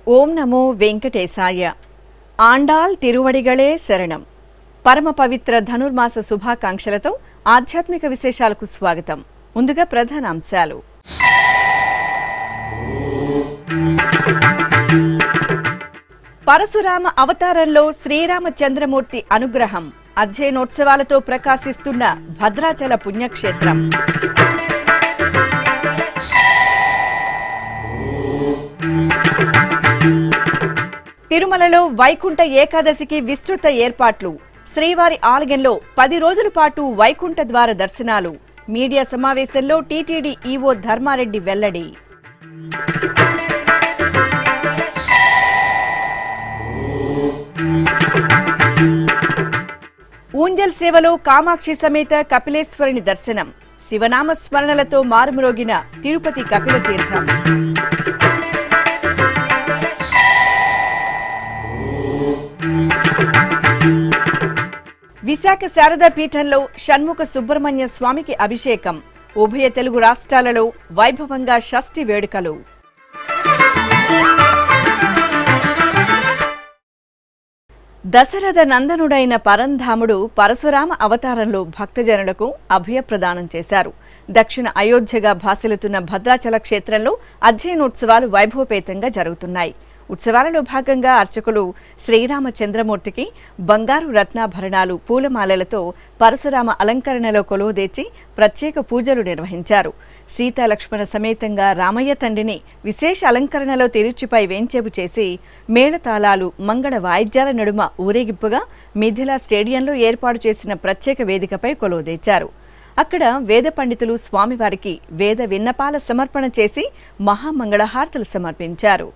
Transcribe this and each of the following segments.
ఓం నమో వెంకటేశాయ. ఆండాల్ తిరువడిగళే శరణం. పరమ పవిత్ర ధనుర్మాస శుభాకాంక్షలతో ఆధ్యాత్మిక విశేషాలకు స్వాగతం. ముందుగా ప్రధాన అంశాలు. పరశురామ అవతారంలో శ్రీరామచంద్రమూర్తి అనుగ్రహం. అధ్యయనోత్సవాలతో ప్రకాశిస్తున్న భద్రాచల పుణ్యక్షేత్రం. తిరుమలలో వైకుంఠ ఏకాదశికి విస్తృత ఏర్పాట్లు. శ్రీవారి ఆలయంలో 10 రోజుల పాటు వైకుంఠ ద్వార దర్శనాలు. మీడియా సమావేశంలో టీటీడీ ఈవో ధర్మారెడ్డి వెల్లడి. ఊంజల్ సేవలో కామాక్షి సమేత కపిలేశ్వరుని దర్శనం. శివనామ స్మరణలతో మారుమ్రోగిన తిరుపతి కపిల తీర్థం. విశాఖ శారదా పీఠంలో షణ్ముఖ సుబ్రహ్మణ్య స్వామికి అభిషేకం. ఉభయ తెలుగు రాష్ట్రాలలో వైభవంగా షష్ఠి వేడుకలు. దశరథ నందనుడైన పరంధాముడు పరశురామ అవతారంలో భక్తజనులకు అభయప్రదానం చేశారు. దక్షిణ అయోధ్యగా భాసిల్లుతున్న భద్రాచల క్షేత్రంలో అధ్యయనోత్సవాలు వైభవపేతంగా జరుగుతున్నాయి. ఉత్సవాలలో భాగంగా అర్చకులు శ్రీరామచంద్రమూర్తికి బంగారు రత్నాభరణాలు, పూలమాలలతో పరశురామ అలంకరణలో కొలువుదీర్చి ప్రత్యేక పూజలు నిర్వహించారు. సీతాలక్ష్మణ సమేతంగా రామయ్య తండ్రిని విశేష అలంకరణలో తిరుచిపై వేంచేపు చేసి మేళతాళాలు, మంగళ వాయిద్యాల నడుమ ఊరేగింపుగా మిథిలా స్టేడియంలో ఏర్పాటు చేసిన ప్రత్యేక వేదికపై కొలువుదీర్చారు. అక్కడ వేద పండితులు స్వామివారికి వేద విన్నపాల సమర్పణ చేసి మహామంగళహారతులు సమర్పించారు.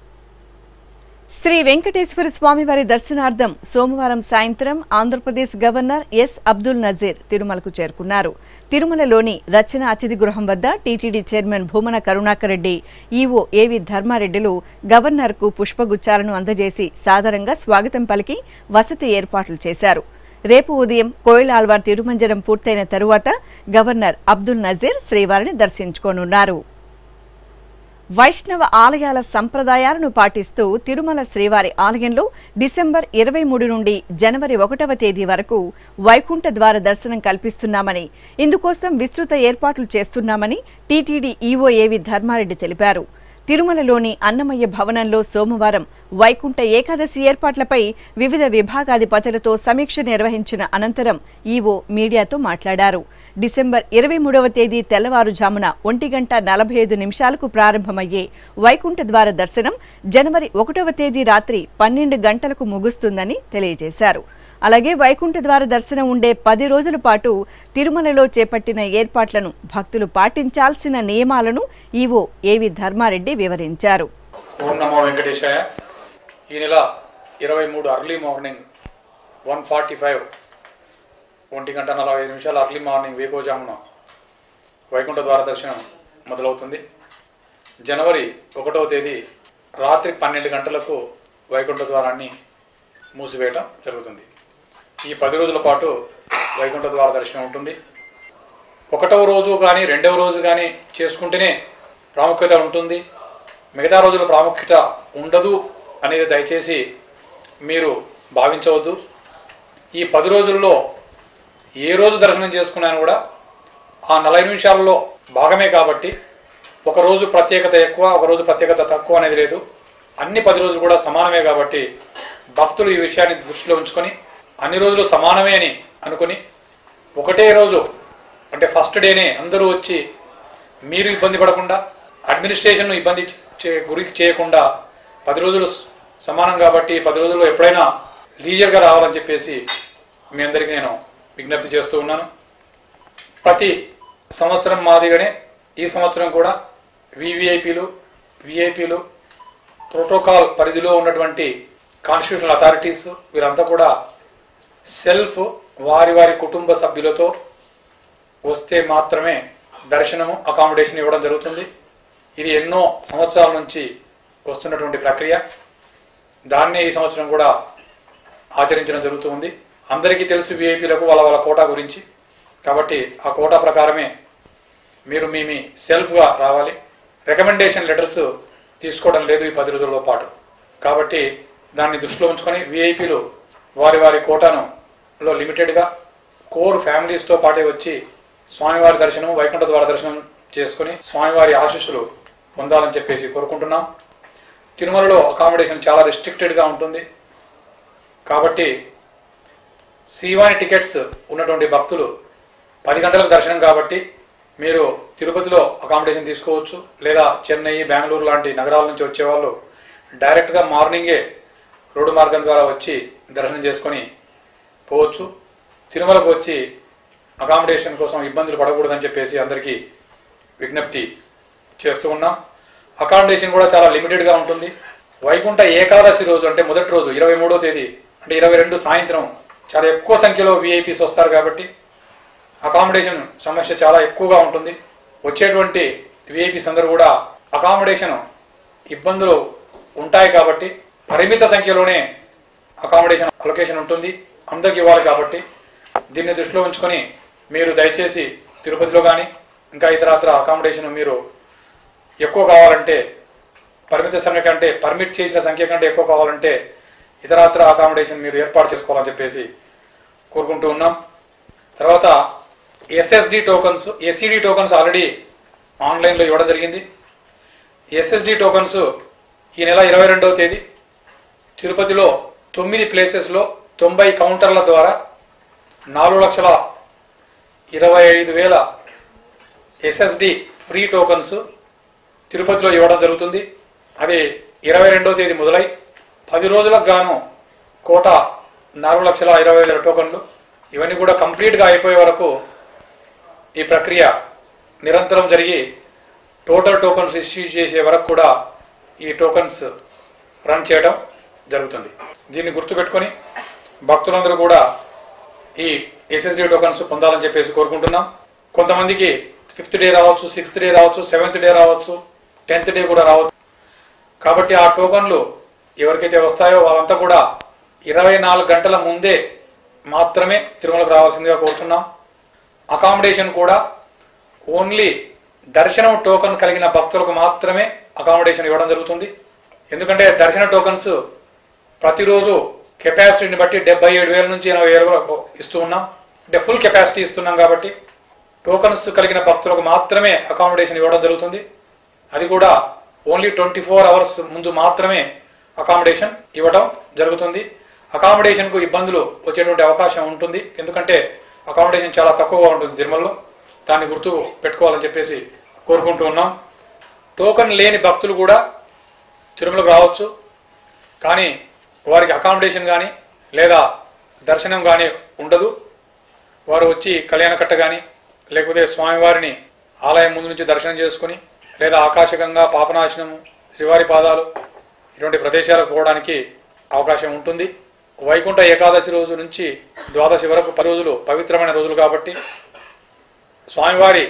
శ్రీ వెంకటేశ్వర స్వామివారి దర్శనార్థం సోమవారం సాయంత్రం ఆంధ్రప్రదేశ్ గవర్నర్ ఎస్ అబ్దుల్ నజీర్ తిరుమలకు చేరుకున్నారు. తిరుమలలోని రచన అతిథి గృహం వద్ద TTD chairman Bhumana Karunakar Reddy, EO AV ధర్మారెడ్డిలు గవర్నర్కు పుష్పగుచ్చాలను అందజేసి సాదరంగా స్వాగతం పలికి వసతి ఏర్పాట్లు చేశారు. రేపు ఉదయం కోయిలాల్వార్ తిరుమంజనం పూర్తయిన తరువాత గవర్నర్ అబ్దుల్ నజీర్ శ్రీవారిని దర్శించుకోనున్నారు. వైష్ణవ ఆలయాల సంప్రదాయాలను పాటిస్తూ తిరుమల శ్రీవారి ఆలయంలో డిసెంబర్ 23 నుండి జనవరి 1వ తేదీ వరకు వైకుంఠ ద్వార దర్శనం కల్పిస్తున్నామని, ఇందుకోసం విస్తృత ఏర్పాట్లు చేస్తున్నామని టీటీడీ ఈవో ఏవి ధర్మారెడ్డి తెలిపారు. తిరుమలలోని అన్నమయ్య భవనంలో సోమవారం వైకుంఠ ఏకాదశి ఏర్పాట్లపై వివిధ విభాగాధిపతులతో సమీక్ష నిర్వహించిన అనంతరం ఈవో మీడియాతో మాట్లాడారు. డిసెంబర్ 23వ తేదీ తెల్లవారుజామున 1:45 ప్రారంభమయ్యే వైకుంఠ ద్వార దర్శనం జనవరి 1వ తేదీ రాత్రి 12 గంటలకు ముగుస్తుందని తెలియజేశారు. అలాగే వైకుంఠ ద్వార దర్శనం ఉండే 10 రోజుల పాటు తిరుమలలో చేపట్టిన ఏర్పాట్లను, భక్తులు పాటించాల్సిన నియమాలను ఈవో ఏవి ధర్మారెడ్డి వివరించారు. ఓం నమో వెంకటేశాయ. ఈ నెల 23 అర్లీ మార్నింగ్ 1:45 1:45 అర్లీ మార్నింగ్ వేకోజామున వైకుంఠ ద్వార దర్శనం మొదలవుతుంది. జనవరి 1వ తేదీ రాత్రి 12 గంటలకు వైకుంఠ ద్వారాన్ని మూసివేయడం జరుగుతుంది. ఈ 10 రోజుల పాటు వైకుంఠ ద్వార దర్శనం ఉంటుంది. 1వ రోజు కానీ 2వ రోజు కానీ చేసుకుంటేనే ప్రాముఖ్యత ఉంటుంది. మిగతా రోజుల ప్రాముఖ్యత ఉండదు అనేది దయచేసి మీరు భావించవద్దు. ఈ 10 రోజుల్లో ఏ రోజు దర్శనం చేసుకున్నా కూడా ఆ 40 నిమిషాలలో భాగమే కాబట్టి ఒకరోజు ప్రత్యేకత ఎక్కువ, ఒకరోజు ప్రత్యేకత తక్కువ అనేది లేదు. అన్ని 10 రోజులు కూడా సమానమే కాబట్టి భక్తులు ఈ విషయాన్ని దృష్టిలో ఉంచుకొని అన్ని రోజులు సమానమే అని అనుకుని ఒకటే రోజు అంటే ఫస్ట్ డేనే అందరూ వచ్చి మీరు ఇబ్బంది పడకుండా, అడ్మినిస్ట్రేషన్ను ఇబ్బంది గురి చేయకుండా 10 రోజులు సమానం కాబట్టి 10 రోజుల్లో ఎప్పుడైనా లీజర్గా రావాలని చెప్పేసి మీ అందరికీ నేను విజ్ఞప్తి చేస్తూ ఉన్నాను. ప్రతి సంవత్సరం మాదిరిగానే ఈ సంవత్సరం కూడా విఐపీలు ప్రోటోకాల్ పరిధిలో ఉన్నటువంటి కాన్స్టిట్యూషనల్ అథారిటీస్ వీరంతా కూడా సెల్ఫ్ వారి వారి కుటుంబ సభ్యులతో వస్తే మాత్రమే దర్శనము అకామిడేషన్ ఇవ్వడం జరుగుతుంది. ఇది ఎన్నో సంవత్సరాల నుంచి వస్తున్నటువంటి ప్రక్రియ. దాన్నే ఈ సంవత్సరం కూడా ఆచరించడం జరుగుతుంది. అందరికీ తెలుసు విఐపీలకు వాళ్ళ వాళ్ళ కోటా గురించి. కాబట్టి ఆ కోటా ప్రకారమే మీరు మీ సెల్ఫ్గా రావాలి. రికమెండేషన్ లెటర్స్ తీసుకోవడం లేదు ఈ 10 రోజుల పాటు. కాబట్టి దాన్ని దృష్టిలో ఉంచుకొని విఐపీలు వారి వారి కోటాలో లిమిటెడ్గా కోర్ ఫ్యామిలీస్తో పాటే వచ్చి స్వామివారి దర్శనం, వైకుంఠ ద్వార దర్శనం చేసుకుని స్వామివారి ఆశీస్సులు పొందాలని చెప్పేసి కోరుకుంటున్నాం. తిరుమలలో అకామిడేషన్ చాలా రిస్ట్రిక్టెడ్గా ఉంటుంది. కాబట్టి శ్రీవాణి టికెట్స్ ఉన్నటువంటి భక్తులు 10 గంటలకు దర్శనం కాబట్టి మీరు తిరుపతిలో అకామిడేషన్ తీసుకోవచ్చు. లేదా చెన్నై, బెంగళూరు లాంటి నగరాల నుంచి వచ్చేవాళ్ళు డైరెక్ట్గా మార్నింగే రోడ్డు మార్గం ద్వారా వచ్చి దర్శనం చేసుకొని పోవచ్చు. తిరుమలకు వచ్చి అకామిడేషన్ కోసం ఇబ్బందులు పడకూడదని చెప్పేసి అందరికీ విజ్ఞప్తి చేస్తూ ఉన్నాం. అకామిడేషన్ కూడా చాలా లిమిటెడ్గా ఉంటుంది. వైకుంఠ ఏకాదశి రోజు అంటే మొదటి రోజు 23వ తేదీ అంటే 22 సాయంత్రం చాలా ఎక్కువ సంఖ్యలో విఐపీస్ వస్తారు కాబట్టి అకామిడేషన్ సమస్య చాలా ఎక్కువగా ఉంటుంది. వచ్చేటువంటి విఐపీస్ అందరూ కూడా అకామిడేషన్ ఇబ్బందులు ఉంటాయి కాబట్టి పరిమిత సంఖ్యలోనే అకామిడేషన్ అలొకేషన్ ఉంటుంది, అందరికి ఇవ్వాలి. కాబట్టి దీన్ని దృష్టిలో ఉంచుకొని మీరు దయచేసి తిరుపతిలో కానీ ఇంకా ఇతరత్ర అకామిడేషన్ మీరు ఎక్కువ కావాలంటే పరిమిత సంఖ్య కంటే పర్మిట్ చేసిన సంఖ్య కంటే ఎక్కువ కావాలంటే ఇతరత్ర అకామిడేషన్ మీరు ఏర్పాటు చేసుకోవాలని చెప్పేసి కోరుకుంటూ ఉన్నాం. తర్వాత SSD tokens, SCD tokens already ఆన్లైన్లో ఇవ్వడం జరిగింది. ఎస్ఎస్డి టోకన్స్ ఈ నెల 22వ తేదీ తిరుపతిలో 9 ప్లేసెస్లో 90 కౌంటర్ల ద్వారా 4,25,000 ఎస్ఎస్డి ఫ్రీ టోకన్స్ తిరుపతిలో ఇవ్వడం జరుగుతుంది. అది 22వ తేదీ మొదలై 10 రోజులకు గాను కోట 4,20,000 టోకన్లు. ఇవన్నీ కూడా కంప్లీట్గా అయిపోయే వరకు ఈ ప్రక్రియ నిరంతరం జరిగి టోటల్ టోకన్స్ ఇష్యూ చేసే వరకు కూడా ఈ టోకన్స్ రన్ చేయడం జరుగుతుంది. దీన్ని గుర్తుపెట్టుకొని భక్తులందరూ కూడా ఈ ఎస్ఎస్డి టోకన్స్ పొందాలని చెప్పేసి కోరుకుంటున్నాం. కొంతమందికి 5th డే రావచ్చు, 6th డే రావచ్చు, 7th డే రావచ్చు, 10th డే కూడా రావచ్చు. కాబట్టి ఆ టోకన్లు ఎవరికైతే వస్తాయో వాళ్ళంతా కూడా 24 గంటల ముందే మాత్రమే తిరుమలకు రావాల్సిందిగా కోరుతున్నాం. అకామిడేషన్ కూడా ఓన్లీ దర్శనం టోకన్ కలిగిన భక్తులకు మాత్రమే అకామిడేషన్ ఇవ్వడం జరుగుతుంది. ఎందుకంటే దర్శన టోకన్స్ ప్రతిరోజు కెపాసిటీని బట్టి 77,000 నుంచి 80,000 వరకు ఇస్తూ ఉన్నాం. అంటే ఫుల్ కెపాసిటీ ఇస్తున్నాం కాబట్టి టోకన్స్ కలిగిన భక్తులకు మాత్రమే అకామిడేషన్ ఇవ్వడం జరుగుతుంది. అది కూడా ఓన్లీ 24 అవర్స్ ముందు మాత్రమే అకామిడేషన్ ఇవ్వడం జరుగుతుంది. అకామిడేషన్కు ఇబ్బందులు వచ్చేటువంటి అవకాశం ఉంటుంది. ఎందుకంటే అకామిడేషన్ చాలా తక్కువగా ఉంటుంది తిరుమలలో. దాన్ని గుర్తు పెట్టుకోవాలని చెప్పేసి కోరుకుంటూ ఉన్నాం. టోకన్ లేని భక్తులు కూడా తిరుమలకు రావచ్చు. కానీ వారికి అకామిడేషన్ కానీ లేదా దర్శనం కానీ ఉండదు. వారు వచ్చి కళ్యాణకట్ట కానీ లేకపోతే స్వామివారిని ఆలయం ముందు నుంచి దర్శనం చేసుకుని లేదా ఆకాశగంగా, పాపనాశనము, శ్రీవారి పాదాలు ఇటువంటి ప్రదేశాలకు పోవడానికి అవకాశం ఉంటుంది. వైకుంఠ ఏకాదశి రోజు నుంచి ద్వాదశి వరకు 10 రోజులు పవిత్రమైన రోజులు కాబట్టి స్వామివారి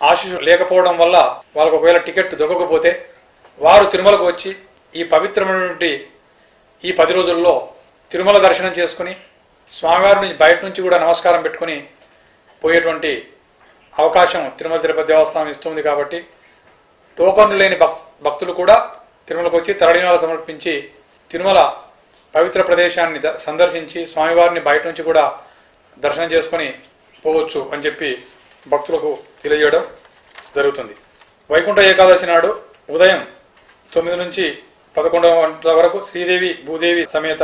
ఆశీస్సు లేకపోవడం వల్ల వాళ్ళకు ఒకవేళ టికెట్ దొరకకపోతే వారు తిరుమలకు వచ్చి ఈ పవిత్రమైనటువంటి ఈ 10 రోజుల్లో తిరుమల దర్శనం చేసుకుని స్వామివారిని బయట నుంచి కూడా నమస్కారం పెట్టుకుని పోయేటువంటి అవకాశం తిరుమల తిరుపతి దేవస్థానం ఇస్తుంది. కాబట్టి టోకన్లు లేని భక్తులు కూడా తిరుమలకు వచ్చి తరడినాలు సమర్పించి తిరుమల పవిత్ర ప్రదేశాన్ని సందర్శించి స్వామివారిని బయట నుంచి కూడా దర్శనం చేసుకుని పోవచ్చు అని చెప్పి భక్తులకు తెలియజేయడం జరుగుతుంది. వైకుంఠ ఏకాదశి నాడు ఉదయం 9 నుంచి 11 గంటల వరకు శ్రీదేవి భూదేవి సమేత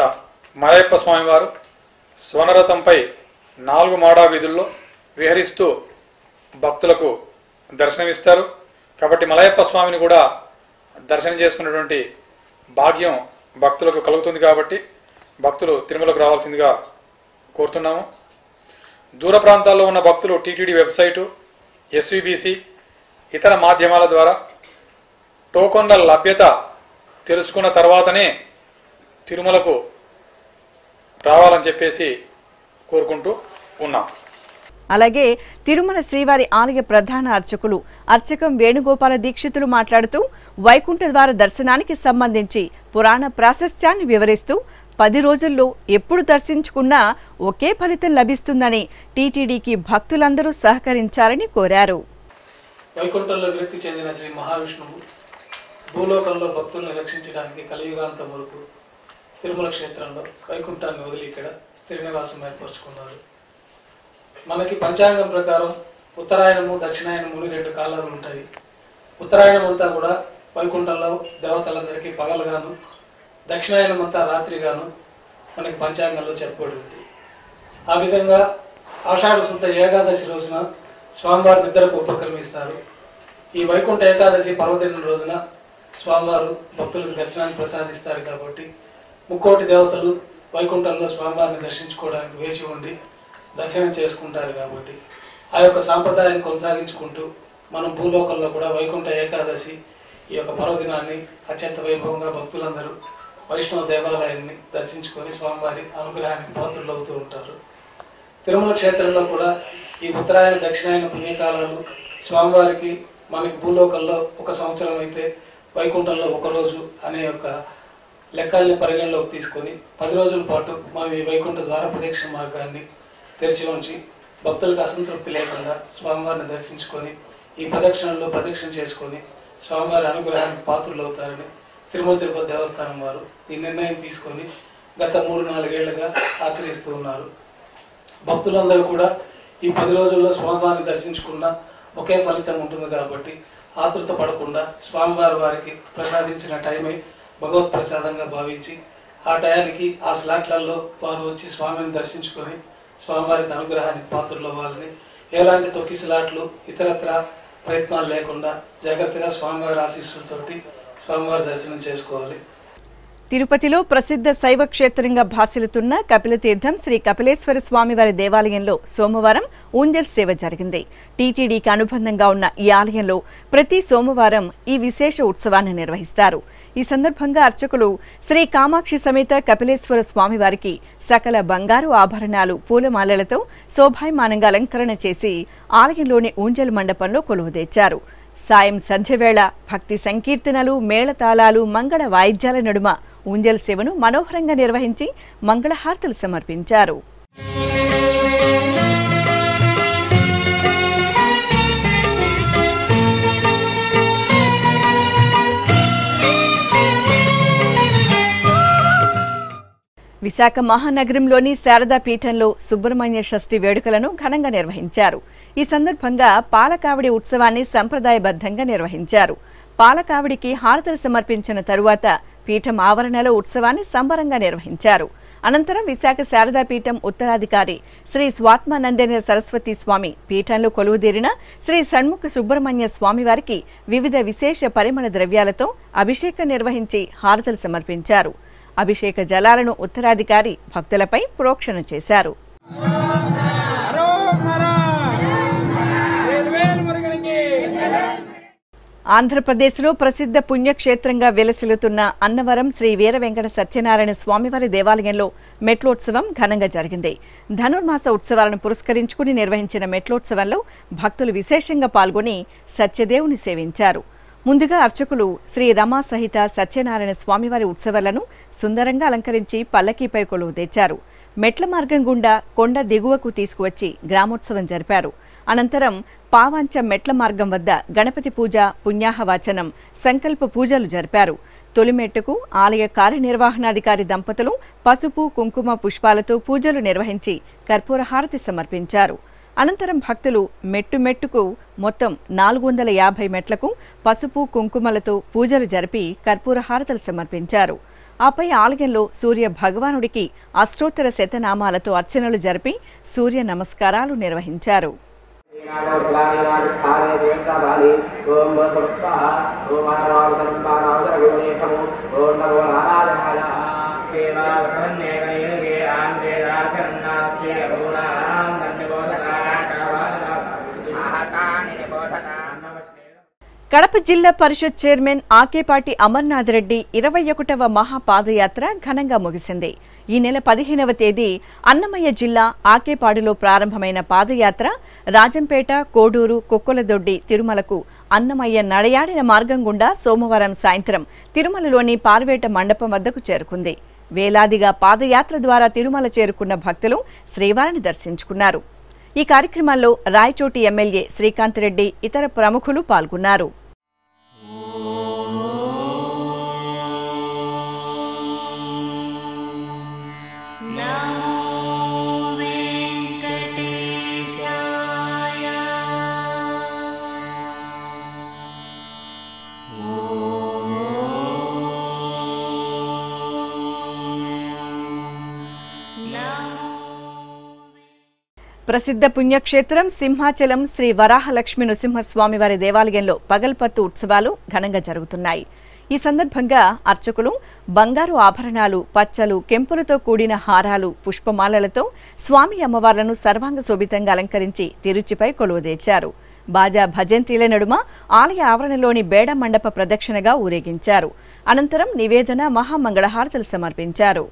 మలయప్ప స్వామివారు స్వర్ణరథంపై 4 మాడా వీధుల్లో విహరిస్తూ భక్తులకు దర్శనమిస్తారు. కాబట్టి మలయప్ప స్వామిని కూడా దర్శనం చేసుకున్నటువంటి భాగ్యం భక్తులకు కలుగుతుంది. కాబట్టి భక్తులు తిరుమలకు రావాల్సిందిగా కోరుతున్నాము. దూర ప్రాంతాల్లో ఉన్న భక్తులు టీటీడీ వెబ్సైటు, ఎస్వీబీసీ ఇతర మాధ్యమాల ద్వారా టోకన్ల లభ్యత తెలుసుకున్న తర్వాతనే తిరుమలకు రావాలని చెప్పేసి కోరుకుంటూ ఉన్నాం. అలాగే తిరుమల శ్రీవారి ఆలయ ప్రధాన అర్చకులు అర్చకం వేణుగోపాల దీక్షితులు మాట్లాడుతూ వైకుంఠ ద్వార దర్శనానికి సంబంధించి పురాణ ప్రాశస్త్యాన్ని వివరిస్తూ 10 రోజుల్లో ఎప్పుడు దర్శించుకున్నా ఒకే ఫలితం లభిస్తుందని టీటీడీకి భక్తులందరూ సహకరించాలని కోరారు. వైకుంఠంలో విరక్తి చెందిన శ్రీ మహావిష్ణువు భూలోకంలో భక్తులను రక్షించడానికి కలియుగాంతం వరకు తిరుమల క్షేత్రంలో వైకుంఠాన్ని వదిలి ఇక్కడ స్థిర నివాసం ఏర్పరచుకున్నారు. మనకి పంచాంగం ప్రకారం ఉత్తరాయణము దక్షిణాయనము 2 కాలాలు ఉంటాయి. ఉత్తరాయణం అంతా కూడా వైకుంఠంలో దేవతలందరికీ పగలుగాను, దక్షిణాయనం అంతా రాత్రిగాను మనకి పంచాంగంలో చెప్పబడింది. ఆ విధంగా ఆషాఢ శుద్ధ ఏకాదశి రోజున స్వామివారి నిద్రకు ఉపక్రమిస్తారు. ఈ వైకుంఠ ఏకాదశి పర్వదినం రోజున స్వామివారు భక్తులకు దర్శనాన్ని ప్రసాదిస్తారు. కాబట్టి ముక్కోటి దేవతలు వైకుంఠంలో స్వామివారిని దర్శించుకోవడానికి వేచి ఉండి దర్శనం చేసుకుంటారు. కాబట్టి ఆ యొక్క సాంప్రదాయాన్ని కొనసాగించుకుంటూ మనం భూలోకంలో కూడా వైకుంఠ ఏకాదశి ఈ యొక్క పర్వదినాన్ని అత్యంత వైభవంగా భక్తులందరూ వైష్ణవ దేవాలయాన్ని దర్శించుకొని స్వామివారి అనుగ్రహానికి పాత్రులు అవుతూ ఉంటారు. తిరుమల క్షేత్రంలో కూడా ఈ ఉత్తరాయణ దక్షిణాయన పుణ్యకాలాలు స్వామివారికి మనకి భూలోకంలో 1 సంవత్సరం అయితే వైకుంఠంలో 1 రోజు అనే యొక్క లెక్కల్ని పరిగణలోకి తీసుకొని 10 రోజుల పాటు మనం ఈ వైకుంఠ ద్వార ప్రదక్షిణ మార్గాన్ని తెరిచి ఉంచి భక్తులకు అసంతృప్తి లేకుండా స్వామివారిని దర్శించుకొని ఈ ప్రదక్షిణలో ప్రదక్షిణ చేసుకొని స్వామివారి అనుగ్రహానికి పాత్రులు అవుతారని తిరుమల తిరుపతి దేవస్థానం వారు ఈ నిర్ణయం తీసుకొని గత 3-4 ఏళ్లుగా ఆచరిస్తూ ఉన్నారు. భక్తులందరూ కూడా ఈ 10 రోజుల్లో స్వామివారిని దర్శించుకున్న ఒకే ఫలితం ఉంటుంది. కాబట్టి ఆతృత పడకుండా స్వామివారి వారికి ప్రసాదించిన టైమే భగవత్ ప్రసాదంగా భావించి ఆ టయానికి ఆ స్లాట్లలో వారు వచ్చి స్వామిని దర్శించుకొని స్వామివారికి అనుగ్రహానికి పాత్రలు అవ్వాలని, ఎలాంటి తొక్కిసలాట్లు ఇతరత్ర ప్రయత్నాలు లేకుండా జాగ్రత్తగా స్వామివారి ఆశీస్సులతోటి స్వామివారి దర్శనం చేసుకోవాలి. తిరుపతిలో ప్రసిద్ధ శైవ క్షేత్రంగా భాసిల్లుతున్న కపిలతీర్థం శ్రీ కపిలేశ్వర స్వామివారి దేవాలయంలో సోమవారం ఊంజల్ సేవ జరిగింది. టీటీడీకి అనుబంధంగా ఉన్న ఈ ఆలయంలో ప్రతి సోమవారం ఈ విశేష ఉత్సవాన్ని నిర్వహిస్తారు. ఈ సందర్భంగా అర్చకులు శ్రీ కామాక్షి సమేత కపిలేశ్వర స్వామివారికి సకల బంగారు ఆభరణాలు పూలమాలలతో శోభాయమానంగా అలంకరణ చేసి ఆలయంలోని ఊంజల్ మండపంలో కొలువుదీర్చారు. సాయం సంధ్యవేళ భక్తి సంకీర్తనలు, మేళతాళాలు, మంగళ వాయిద్యాల నడుమ ఊంజల్ సేవను మనోహరంగా నిర్వహించి మంగళహారతులు సమర్పించారు. విశాఖ మహానగరంలోని శారదా పీఠంలో సుబ్రహ్మణ్య షష్ఠి వేడుకలను ఘనంగా నిర్వహించారు. ఈ సందర్భంగా పాలకావిడి ఉత్సవాన్ని సంప్రదాయబద్ధంగా నిర్వహించారు. పాలకావిడికి హారతులు సమర్పించిన తరువాత పీఠం ఆవరణలో ఉత్సవాన్ని సంబరంగా నిర్వహించారు. అనంతరం విశాఖ శారదా పీఠం ఉత్తరాధికారి శ్రీ స్వాత్మానందేంద్ర సరస్వతి స్వామి పీఠంలో కొలువుదీరిన శ్రీ షణ్ముఖ సుబ్రహ్మణ్య స్వామివారికి వివిధ విశేష పరిమళ ద్రవ్యాలతో అభిషేకం నిర్వహించి హారతులు సమర్పించారు. అభిషేక జలాలను ఉత్తరాధికారి భక్తులపై ప్రోక్షణ చేశారు. ఆంధ్రప్రదేశ్లో ప్రసిద్ధ పుణ్యక్షేత్రంగా వెలసిల్లుతున్న అన్నవరం శ్రీ వీర వెంకట సత్యనారాయణ స్వామివారి దేవాలయంలో మెట్లోత్సవం ఘనంగా జరిగింది. ధనుర్మాస ఉత్సవాలను పురస్కరించుకుని నిర్వహించిన మెట్లోత్సవంలో భక్తులు విశేషంగా పాల్గొని సత్యదేవుని సేవించారు. ముందుగా అర్చకులు శ్రీ రమా సహిత సత్యనారాయణ స్వామివారి ఉత్సవాలను సుందరంగా అలంకరించి పల్లకీపై కొలువు తెచ్చారు. మెట్ల మార్గం గుండా కొండ దిగువకు తీసుకువచ్చి గ్రామోత్సవం జరిపారు. అనంతరం పావాంచ మెట్ల మార్గం వద్ద గణపతి పూజ, పుణ్యాహవాచనం, సంకల్ప పూజలు జరిపారు. తొలిమెట్టుకు ఆలయ కార్యనిర్వహణాధికారి దంపతులు పసుపు, కుంకుమ, పుష్పాలతో పూజలు నిర్వహించి కర్పూర హారతి సమర్పించారు. అనంతరం భక్తులు మెట్టుకు మొత్తం 450 మెట్లకు పసుపు, కుంకుమలతో పూజలు జరిపి కర్పూర హారతలు సమర్పించారు. ఆపై ఆలయంలో సూర్య భగవానుడికి అష్టోత్తర శతనామాలతో అర్చనలు జరిపి సూర్య నమస్కారాలు నిర్వహించారు. కడప జిల్లా పరిషత్ చైర్మన్ ఆకేపాటి అమర్నాథ్ రెడ్డి 21వ మహాపాదయాత్ర ఘనంగా ముగిసింది. ఈ నెల 15వ తేదీ అన్నమయ్య జిల్లా ఆకేపాడులో ప్రారంభమైన పాదయాత్ర రాజంపేట, కోడూరు, కుక్కలదొడ్డి, తిరుమలకు అన్నమయ్య నడయాడిన మార్గం గుండా సోమవారం సాయంత్రం తిరుమలలోని పార్వేట మండపం వద్దకు చేరుకుంది. వేలాదిగా పాదయాత్ర ద్వారా తిరుమల చేరుకున్న భక్తులు శ్రీవారిని దర్శించుకున్నారు. ఈ కార్యక్రమంలో రాయచోటి ఎమ్మెల్యే శ్రీకాంత్ రెడ్డి, ఇతర ప్రముఖులు పాల్గొన్నారు. ప్రసిద్ధ పుణ్యక్షేత్రం సింహాచలం శ్రీ వరాహలక్ష్మి నృసింహస్వామివారి దేవాలయంలో పగల్పత్తు ఉత్సవాలు ఘనంగా జరుగుతున్నాయి. ఈ సందర్భంగా అర్చకులు బంగారు ఆభరణాలు, పచ్చలు, కెంపులతో కూడిన హారాలు, పుష్పమాలలతో స్వామి అమ్మవార్లను సర్వాంగ శోభితంగా అలంకరించి తిరుచిపై కొలువుదీర్చారు. బాజా భజంత్రీల నడుమ ఆలయ ఆవరణలోని బేడ మండప ప్రదక్షిణగా ఊరేగించారు. అనంతరం నివేదన, మహామంగళహారతులు సమర్పించారు.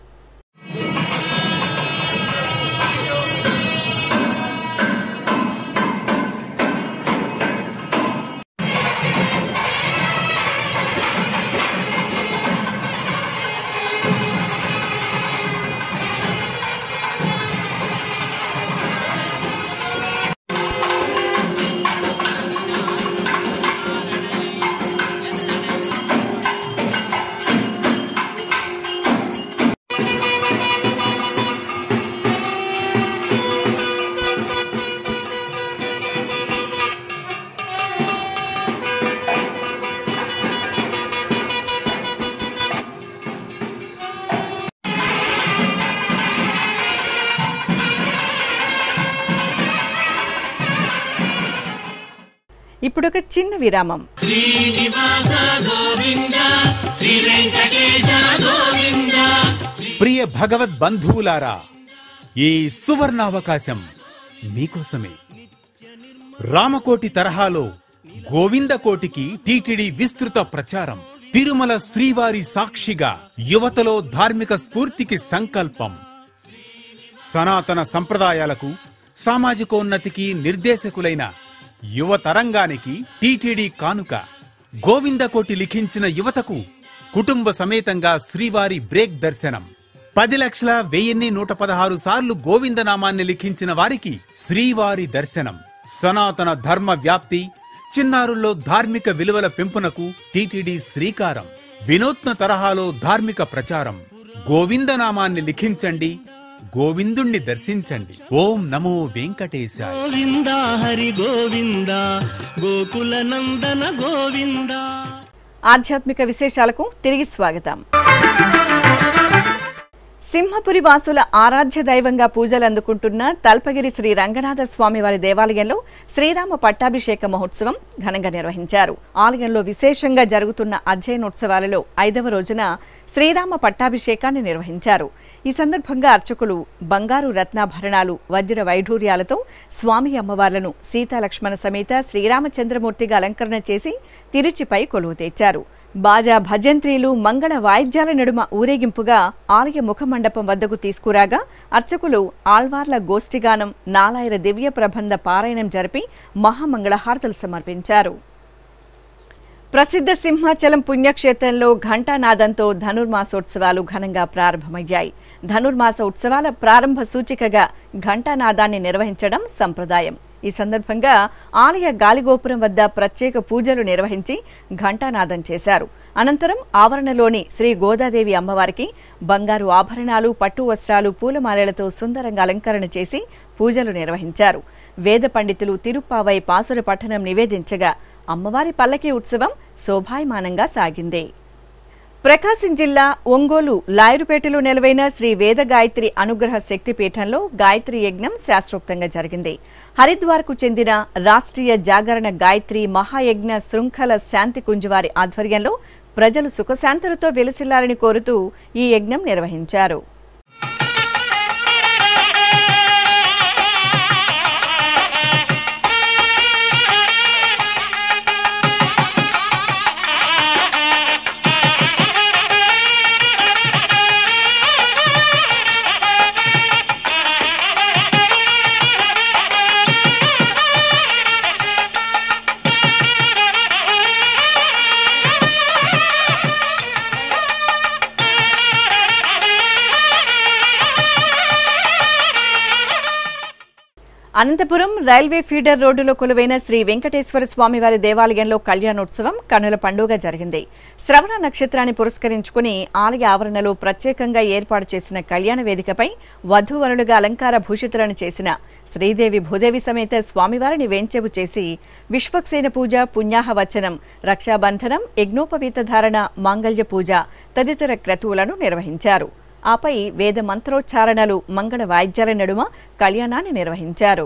ఇప్పుడొక చిన్న విరామం. ప్రియ భగవద్ బంధువులారా, ఈ సువర్ణావకాశం మీకోసమే. రామకోటి తరహాలో గోవిందకోటికి టీటీడీ విస్తృత ప్రచారం. తిరుమల శ్రీవారి సాక్షిగా యువతలో ధార్మిక స్ఫూర్తికి సంకల్పం. సనాతన సంప్రదాయాలకు, సామాజికోన్నతికి నిర్దేశకులైన యువతరంగానికి టీటీడీ కానుక. గోవిందకోటి లిఖించిన యువతకు కుటుంబ సమేతంగా శ్రీవారి బ్రేక్ దర్శనం. 10,01,116 సార్లు గోవిందనామాన్ని లిఖించిన వారికి శ్రీవారి దర్శనం. సనాతన ధర్మ వ్యాప్తి, చిన్నారుల్లో ధార్మిక విలువల పెంపునకు టీటీడీ శ్రీకారం. వినూత్న తరహాలో ధార్మిక ప్రచారం. గోవిందనామాన్ని లిఖించండి, గోవిందుణ్ణి దర్శించండి. ఓం నమో వెంకటేశాయ. గోవింద హరి గోవింద, గోకుల నందన గోవింద. ఆధ్యాత్మిక విశేషాలకు తిరిగి స్వాగతం. సింహపురి వాసుల ఆరాధ్య దైవంగా పూజలు అందుకుంటున్న తల్పగిరి శ్రీ రంగనాథ స్వామివారి దేవాలయంలో శ్రీరామ పట్టాభిషేక మహోత్సవం ఘనంగా నిర్వహించారు. ఆలయంలో విశేషంగా జరుగుతున్న అధ్యయనోత్సవాలలో 5వ రోజున శ్రీరామ పట్టాభిషేకాన్ని నిర్వహించారు. ఈ సందర్భంగా అర్చకులు బంగారు రత్నాభరణాలు, వజ్ర వైఢూర్యాలతో స్వామి అమ్మవార్లను సీతాలక్ష్మణ సమేత శ్రీరామచంద్రమూర్తిగా అలంకరణ చేసి తిరుచిపై కొలువు తెచ్చారు. బాజా భజంత్రీలు, మంగళ వాయిద్యాల నడుమ ఊరేగింపుగా ఆలయ ముఖమండపం వద్దకు తీసుకురాగా అర్చకులు ఆళ్వార్ల గోష్ఠిగానం, నాలాయిర దివ్య ప్రబంధ పారాయణం జరిపి మహామంగళహారతులు సమర్పించారు. ప్రసిద్ధ సింహాచలం పుణ్యక్షేత్రంలో ఘంటానాదంతో ధనుర్మాసోత్సవాలు ఘనంగా ప్రారంభమయ్యాయి. ధనుర్మాస ఉత్సవాల ప్రారంభ సూచికగా ఘంటానాదాన్ని నిర్వహించడం సంప్రదాయం. ఈ సందర్భంగా ఆలయ గాలిగోపురం వద్ద ప్రత్యేక పూజలు నిర్వహించి ఘంటానాదం చేశారు. అనంతరం ఆవరణలోని శ్రీ గోదాదేవి అమ్మవారికి బంగారు ఆభరణాలు, పట్టు వస్త్రాలు, పూలమాలలతో సుందరంగా అలంకరణ చేసి పూజలు నిర్వహించారు. వేద పండితులు తిరుప్పావై పాసుర పఠనం నివేదించగా అమ్మవారి పల్లకి ఉత్సవం శోభాయమానంగా సాగింది. ప్రకాశం జిల్లా ఒంగోలు లాయరుపేటలో నెలవైన శ్రీ వేద గాయత్రి అనుగ్రహ శక్తిపీఠంలో గాయత్రి యజ్ఞం శాస్త్రోక్తంగా జరిగింది. హరిద్వార్కు చెందిన రాష్ట్రీయ జాగరణ గాయత్రి మహాయజ్ఞ శృంఖల శాంతి కుంజువారి ఆధ్వర్యంలో ప్రజలు సుఖశాంతులతో వెలిసిల్లాలని కోరుతూ ఈ యజ్ఞం నిర్వహించారు. అనంతపురం రైల్వే ఫీడర్ రోడ్డులో కొలువైన శ్రీ వెంకటేశ్వర స్వామివారి దేవాలయంలో కళ్యాణోత్సవం కన్నుల పండుగ జరిగింది. శ్రవణ నక్షత్రాన్ని పురస్కరించుకుని ఆలయ ఆవరణలో ప్రత్యేకంగా ఏర్పాటు చేసిన కళ్యాణ వేదికపై వధూవరులుగా అలంకార భూషితులను చేసిన శ్రీదేవి భూదేవి సమేత స్వామివారిని వేంచేపు చేసి విశ్వక్సేన పూజ, పుణ్యాహవచనం, రక్షాబంధనం, యజ్ఞోపవీత ధారణ, మాంగళ్య పూజ తదితర క్రతువులను నిర్వహించారు. ఆపై వేద మంత్రోచ్చారణలు, మంగళ వాయిద్యాల నడుమ కళ్యాణాన్ని నిర్వహించారు.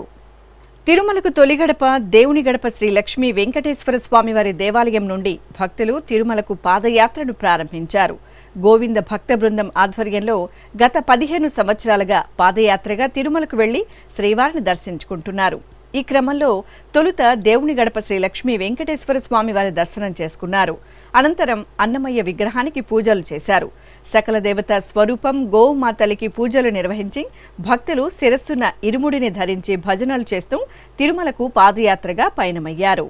తిరుమలకు తొలి గడప దేవుని గడప శ్రీ లక్ష్మీ వెంకటేశ్వర స్వామివారి దేవాలయం నుండి భక్తులు తిరుమలకు పాదయాత్రను ప్రారంభించారు. గోవింద భక్త బృందం ఆధ్వర్యంలో గత 15 సంవత్సరాలుగా పాదయాత్రగా తిరుమలకు వెళ్లి శ్రీవారిని దర్శించుకుంటున్నారు. ఈ క్రమంలో తొలుత దేవుని గడప శ్రీ లక్ష్మీ వెంకటేశ్వర స్వామివారి దర్శనం చేసుకున్నారు. అనంతరం అన్నమయ్య విగ్రహానికి పూజలు చేశారు. సకల దేవత స్వరూపం గోమాతలికి పూజలు నిర్వహించి భక్తులు శిరస్సున ఇరుముడిని ధరించి భజనలు చేస్తూ తిరుమలకు పాదయాత్రగా పయనమయ్యారు.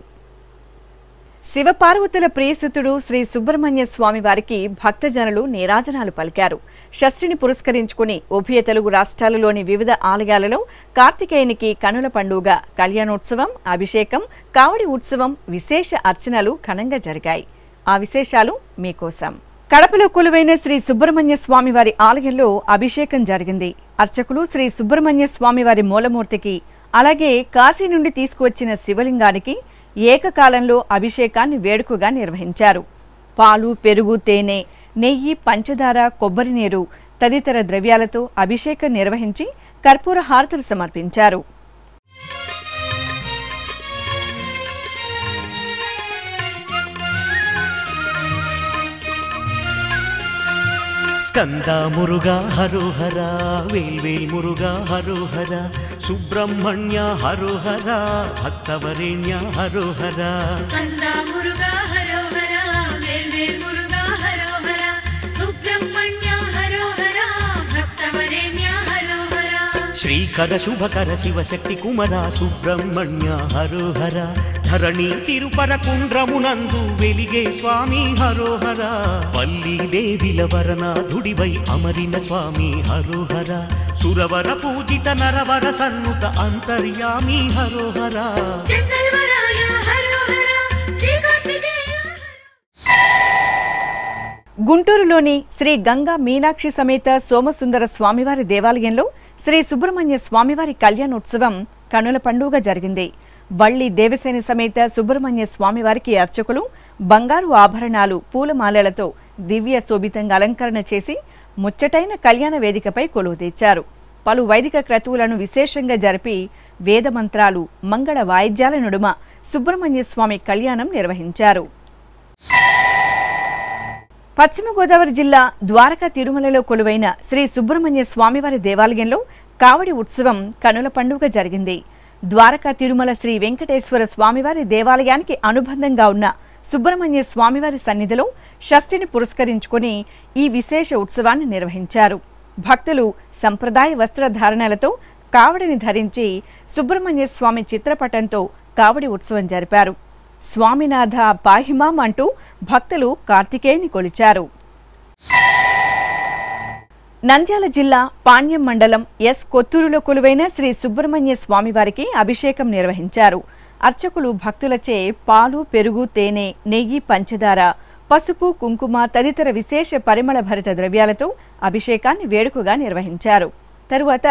శివపార్వతుల ప్రియసుతుడు శ్రీ సుబ్రహ్మణ్య స్వామి వారికి భక్తజనులు నీరాజనాలు పలికారు. షష్ఠిని పురస్కరించుకుని ఉభయ తెలుగు రాష్ట్రాలలోని వివిధ ఆలయాలలో కార్తికేయునికి కనుల పండుగ, కళ్యాణోత్సవం, అభిషేకం, కావడి ఉత్సవం, విశేష అర్చనలు ఘనంగా జరిగాయి. ఆ విశేషాలు మీకోసం. కడపలో కొలువైన శ్రీ సుబ్రహ్మణ్య స్వామివారి ఆలయంలో అభిషేకం జరిగింది. అర్చకులు శ్రీ సుబ్రహ్మణ్య స్వామివారి మూలమూర్తికి, అలాగే కాశీ నుండి తీసుకువచ్చిన శివలింగానికి ఏకకాలంలో అభిషేకాన్ని వేడుకగా నిర్వహించారు. పాలు, పెరుగు, తేనె, నెయ్యి, పంచదార, కొబ్బరి నీరు తదితర ద్రవ్యాలతో అభిషేకం నిర్వహించి కర్పూర హారతులు సమర్పించారు. స్కంద మురుగా హరోహర, వేల్వేల్ మురుగా హరోహర, సుబ్రహ్మణ్య హరోహర, భక్తవరేణ్య హరోహర. స్కంద మురుగా హరోహర, వేల్వేల్ మురుగా హరోహర, సుబ్రహ్మణ్య హరోహర, భక్తవరేణ్య హరోహర. శ్రీకర శుభకర శివశక్తి కుమర సుబ్రహ్మణ్య హరోహర, ధరణి తిరుపర కుండ్రమునందు వెలిగే స్వామి హరోహర, వల్లి దేవిల వరనాథుడివై అమరిన స్వామి హరోహర, సురవర పూజిత నరవర సన్నుత అంతర్యామి హరోహర. జంగల్వరాయ హరోహర, శ్రీ కార్తికేయ. గుంటూరులోని శ్రీ గంగా మీనాక్షి సమేత సోమసుందర స్వామివారి దేవాలయంలో శ్రీ సుబ్రహ్మణ్య స్వామివారి కళ్యాణోత్సవం కనుల పండుగ జరిగింది. వల్లి దేవసేన సమేత సుబ్రహ్మణ్య స్వామివారికి అర్చకులు బంగారు ఆభరణాలు, పూలమాలలతో దివ్య శోభితంగా అలంకరణ చేసి ముచ్చటైన కళ్యాణ వేదికపై కొలువు తెచ్చారు. పలు వైదిక క్రతువులను విశేషంగా జరిపి వేద మంత్రాలు, మంగళ వాయిద్యాల నడుమ సుబ్రహ్మణ్య స్వామి కళ్యాణం నిర్వహించారు. పశ్చిమ గోదావరి జిల్లా ద్వారకా తిరుమలలో కొలువైన శ్రీ సుబ్రహ్మణ్య స్వామివారి దేవాలయంలో కావడి ఉత్సవం కనుల పండుగ జరిగింది. ద్వారకా తిరుమల శ్రీ వెంకటేశ్వర స్వామివారి దేవాలయానికి అనుబంధంగా ఉన్న సుబ్రహ్మణ్య స్వామివారి సన్నిధిలో షష్ఠిని పురస్కరించుకుని ఈ విశేష ఉత్సవాన్ని నిర్వహించారు. భక్తులు సంప్రదాయ వస్త్రధారణలతో కావడిని ధరించి సుబ్రహ్మణ్య స్వామి చిత్రపటంతో కావడి ఉత్సవం జరిపారు. స్వామినాథ పాహిమాం అంటూ భక్తులు కార్తికేయుని కొలిచారు. నంద్యాల జిల్లా పాణ్యం మండలం ఎస్ కొత్తూరులో కొలువైన శ్రీ సుబ్రహ్మణ్య స్వామివారికి అభిషేకం నిర్వహించారు. అర్చకులు భక్తులచే పాలు, పెరుగు, తేనె, నెయ్యి, పంచదార, పసుపు, కుంకుమ తదితర విశేష పరిమళ భరిత ద్రవ్యాలతో అభిషేకాన్ని వేడుకగా నిర్వహించారు. తరువాత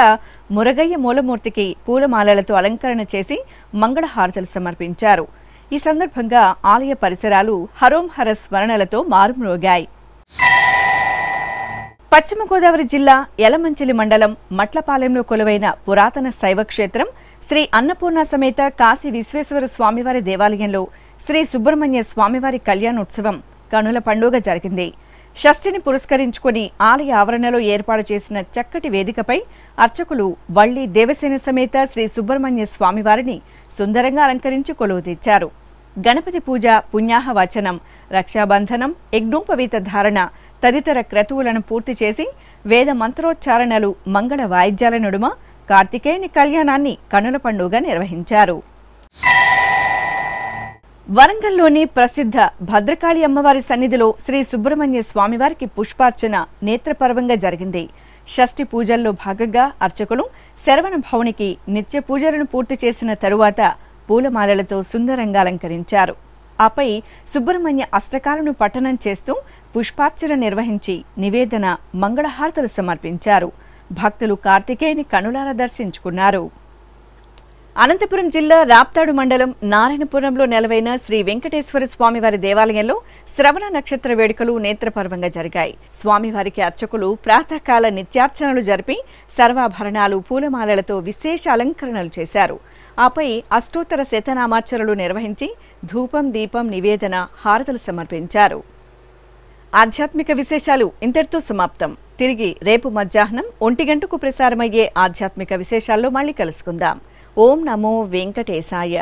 మురగయ్య మూలమూర్తికి పూలమాలలతో అలంకరణ చేసి మంగళహారతులు సమర్పించారు. ఈ సందర్భంగా ఆలయ పరిసరాలు హరోంహర స్మరణలతో మారుమ్రోగాయి. పశ్చిమ గోదావరి జిల్లా యలమంచిలి మండలం మట్లపాలెంలో కొలువైన పురాతన శైవ క్షేత్రం శ్రీ అన్నపూర్ణ సమేత కాశీ విశ్వేశ్వర స్వామివారి దేవాలయంలో శ్రీ సుబ్రహ్మణ్య స్వామివారి కళ్యాణోత్సవం కనుల పండుగ జరిగింది. షష్ఠిని పురస్కరించుకుని ఆలయ ఆవరణలో ఏర్పాటు చేసిన చక్కటి వేదికపై అర్చకులు వల్లి దేవసేన సమేత శ్రీ సుబ్రహ్మణ్య స్వామివారిని సుందరంగా అలంకరించి కొలువు తెచ్చారు. గణపతి పూజ, పుణ్యాహవచనం, రక్షాబంధనం, యజ్ఞోపవీత ధారణ తదితర క్రతువులను పూర్తి చేసి వేద మంత్రోచ్చారణలు, మంగళ వాయిద్యాల నడుమ కార్తికేయుని కళ్యాణాన్ని కనుల పండుగ నిర్వహించారు. వరంగల్లోని ప్రసిద్ధ భద్రకాళి అమ్మవారి సన్నిధిలో శ్రీ సుబ్రహ్మణ్య స్వామివారికి పుష్పార్చన నేత్రపర్వంగా జరిగింది. షష్ఠి పూజల్లో భాగంగా అర్చకులు శరవణ భవనికి నిత్య పూజలను పూర్తి చేసిన తరువాత పూలమాలలతో సుందరంగా అలంకరించారు. ఆపై సుబ్రహ్మణ్య అష్టకాలను పఠనం చేస్తూ పుష్పార్చన నిర్వహించి నివేదన మంగళహారతులు సమర్పించారు. భక్తులు కార్తికేయుని కనులారా దర్శించుకున్నారు. అనంతపురం జిల్లా రాప్తాడు మండలం నారాయణపురంలో నెలవైన శ్రీ వెంకటేశ్వర స్వామివారి దేవాలయంలో శ్రవణ నక్షత్ర వేడుకలు నేత్రపర్వంగా జరిగాయి. స్వామివారికి అర్చకులు ప్రాతకాల నిత్యార్చనలు జరిపి సర్వాభరణాలు పూలమాలలతో విశేష అలంకరణలు చేశారు. ఆపై అష్టోత్తర శతనామార్చనలు నిర్వహించి ధూపం దీపం నివేదన హారతులు సమర్పించారు. ఆధ్యాత్మిక విశేషాలు ఇంతటితో సమాప్తం. తిరిగి రేపు మధ్యాహ్నం 1 గంటకు ప్రసారమయ్యే ఆధ్యాత్మిక విశేషాల్లో మళ్ళీ కలుసుకుందాం. ఓం నమో వెంకటేశాయ.